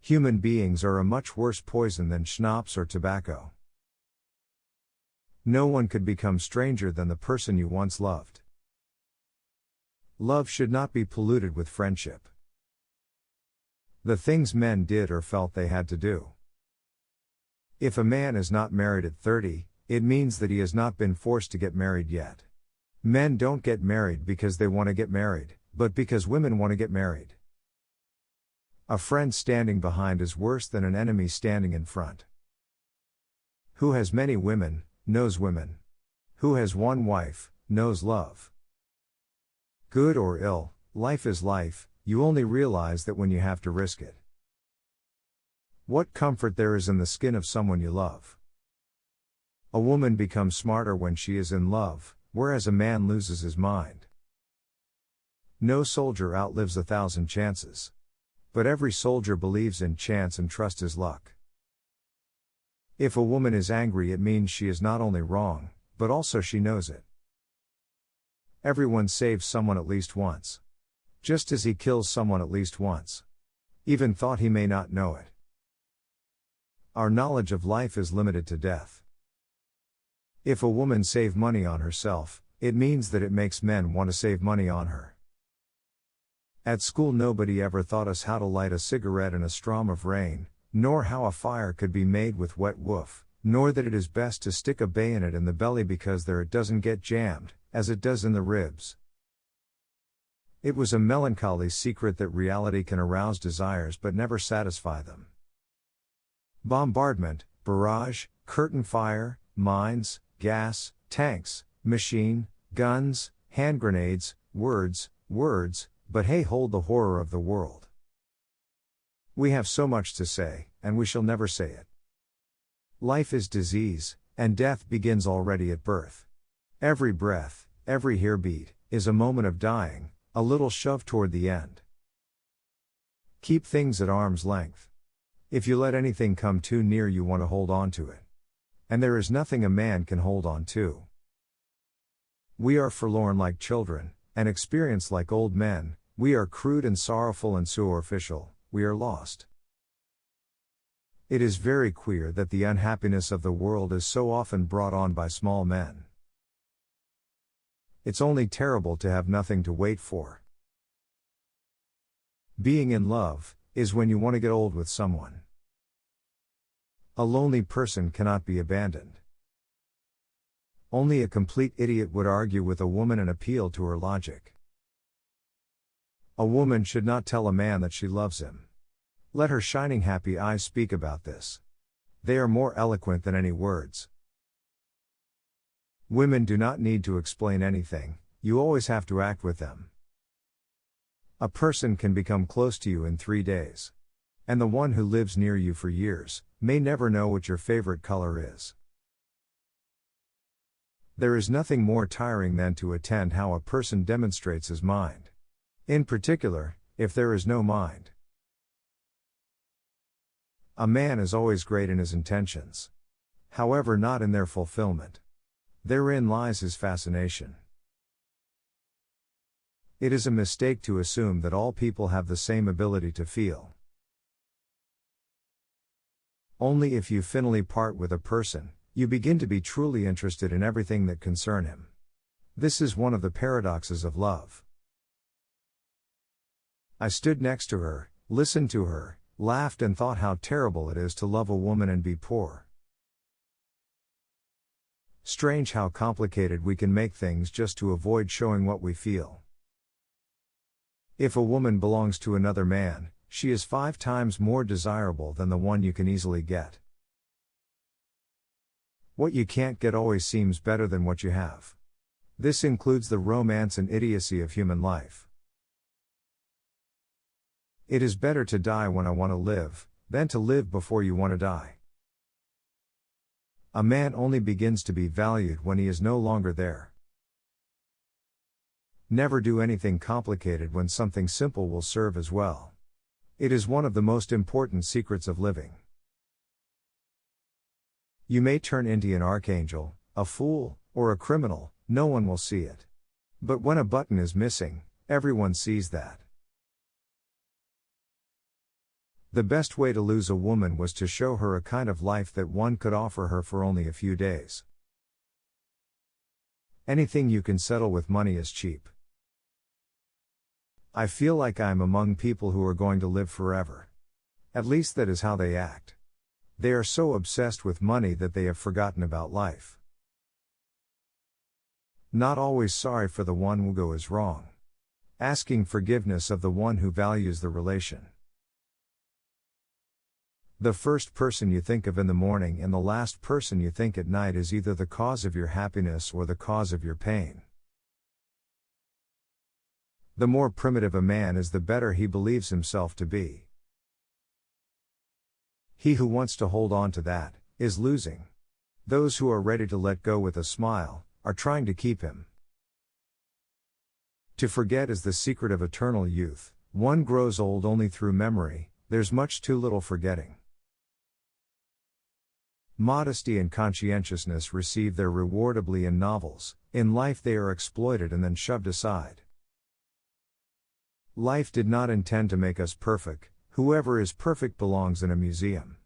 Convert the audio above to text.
Human beings are a much worse poison than schnapps or tobacco. No one could become stranger than the person you once loved. Love should not be polluted with friendship. The things men did or felt they had to do. If a man is not married at 30, it means that he has not been forced to get married yet. Men don't get married because they want to get married, but because women want to get married. A friend standing behind is worse than an enemy standing in front. Who has many women, knows women. Who has one wife, knows love. Good or ill, life is life, you only realize that when you have to risk it. What comfort there is in the skin of someone you love. A woman becomes smarter when she is in love, whereas a man loses his mind. No soldier outlives 1,000 chances. But every soldier believes in chance and trusts his luck. If a woman is angry, it means she is not only wrong, but also she knows it. Everyone saves someone at least once. Just as he kills someone at least once. Even thought he may not know it. Our knowledge of life is limited to death. If a woman save money on herself, it means that it makes men want to save money on her. At school nobody ever taught us how to light a cigarette in a storm of rain, nor how a fire could be made with wet woof, nor that it is best to stick a bayonet in the belly because there it doesn't get jammed, as it does in the ribs. It was a melancholy secret that reality can arouse desires but never satisfy them. Bombardment, barrage, curtain fire, mines, gas, tanks, machine, guns, hand grenades, words, but hey, hold the horror of the world. We have so much to say, and we shall never say it. Life is disease, and death begins already at birth. Every breath, every heartbeat, is a moment of dying, a little shove toward the end. Keep things at arm's length. If you let anything come too near, you want to hold on to it. And there is nothing a man can hold on to. We are forlorn like children, and experienced like old men, we are crude and sorrowful and superficial, we are lost. It is very queer that the unhappiness of the world is so often brought on by small men. It's only terrible to have nothing to wait for. Being in love is when you want to get old with someone. A lonely person cannot be abandoned. Only a complete idiot would argue with a woman and appeal to her logic. A woman should not tell a man that she loves him. Let her shining happy eyes speak about this. They are more eloquent than any words. Women do not need to explain anything, you always have to act with them. A person can become close to you in 3 days. And the one who lives near you for years may never know what your favorite color is. There is nothing more tiring than to attend how a person demonstrates his mind. In particular, if there is no mind. A man is always great in his intentions. However, not in their fulfillment. Therein lies his fascination. It is a mistake to assume that all people have the same ability to feel. Only if you finally part with a person, you begin to be truly interested in everything that concern him. This is one of the paradoxes of love. I stood next to her, listened to her, laughed and thought how terrible it is to love a woman and be poor. Strange how complicated we can make things just to avoid showing what we feel. If a woman belongs to another man, she is 5 times more desirable than the one you can easily get. What you can't get always seems better than what you have. This includes the romance and idiocy of human life. It is better to die when I want to live, than to live before you want to die. A man only begins to be valued when he is no longer there. Never do anything complicated when something simple will serve as well. It is one of the most important secrets of living. You may turn into an archangel, a fool, or a criminal, no one will see it. But when a button is missing, everyone sees that. The best way to lose a woman was to show her a kind of life that one could offer her for only a few days. Anything you can settle with money is cheap. I feel like I'm among people who are going to live forever. At least that is how they act. They are so obsessed with money that they have forgotten about life. Not always sorry for the one who goes wrong. Asking forgiveness of the one who values the relation. The first person you think of in the morning and the last person you think at night is either the cause of your happiness or the cause of your pain. The more primitive a man is, the better he believes himself to be. He who wants to hold on to that is losing. Those who are ready to let go with a smile are trying to keep him. To forget is the secret of eternal youth. One grows old only through memory. There's much too little forgetting. Modesty and conscientiousness receive their rewardably in novels. In life they are exploited and then shoved aside. Life did not intend to make us perfect. Whoever is perfect belongs in a museum.